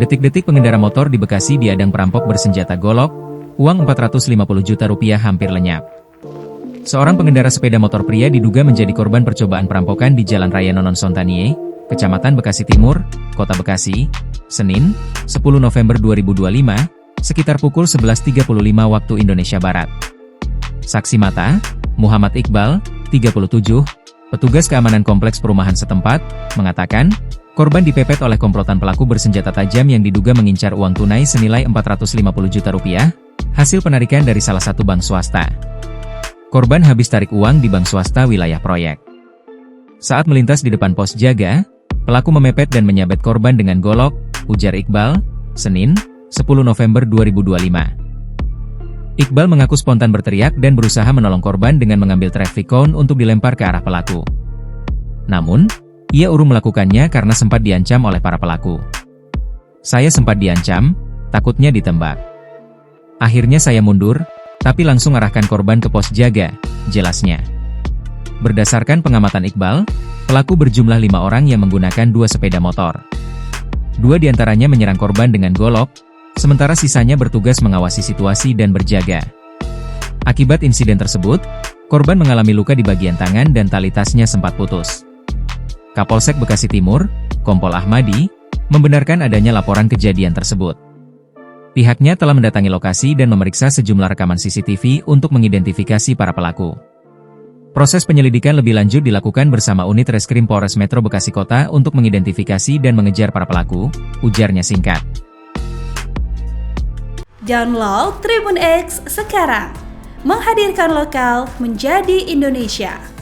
Detik-detik pengendara motor di Bekasi diadang perampok bersenjata golok, uang 450 juta rupiah hampir lenyap. Seorang pengendara sepeda motor pria diduga menjadi korban percobaan perampokan di Jalan Raya Nonon Sontanie, Kecamatan Bekasi Timur, Kota Bekasi, Senin, 10 November 2025, sekitar pukul 11.35 waktu Indonesia Barat. Saksi mata, Muhammad Iqbal, 37, petugas keamanan kompleks perumahan setempat, mengatakan, korban dipepet oleh komplotan pelaku bersenjata tajam yang diduga mengincar uang tunai senilai 450 juta rupiah, hasil penarikan dari salah satu bank swasta. Korban habis tarik uang di bank swasta wilayah proyek. Saat melintas di depan pos jaga, pelaku memepet dan menyabet korban dengan golok, ujar Iqbal, Senin, 10 November 2025. Iqbal mengaku spontan berteriak dan berusaha menolong korban dengan mengambil traffic cone untuk dilempar ke arah pelaku. Namun, ia urung melakukannya karena sempat diancam oleh para pelaku. Saya sempat diancam, takutnya ditembak. Akhirnya saya mundur, tapi langsung arahkan korban ke pos jaga, jelasnya. Berdasarkan pengamatan Iqbal, pelaku berjumlah 5 orang yang menggunakan 2 sepeda motor. 2 diantaranya menyerang korban dengan golok, sementara sisanya bertugas mengawasi situasi dan berjaga. Akibat insiden tersebut, korban mengalami luka di bagian tangan dan tali tasnya sempat putus. Kapolsek Bekasi Timur, Kompol Ahmadi, membenarkan adanya laporan kejadian tersebut. Pihaknya telah mendatangi lokasi dan memeriksa sejumlah rekaman CCTV untuk mengidentifikasi para pelaku. Proses penyelidikan lebih lanjut dilakukan bersama unit Reskrim Polres Metro Bekasi Kota untuk mengidentifikasi dan mengejar para pelaku, ujarnya singkat. Download Tribun X sekarang, menghadirkan lokal menjadi Indonesia.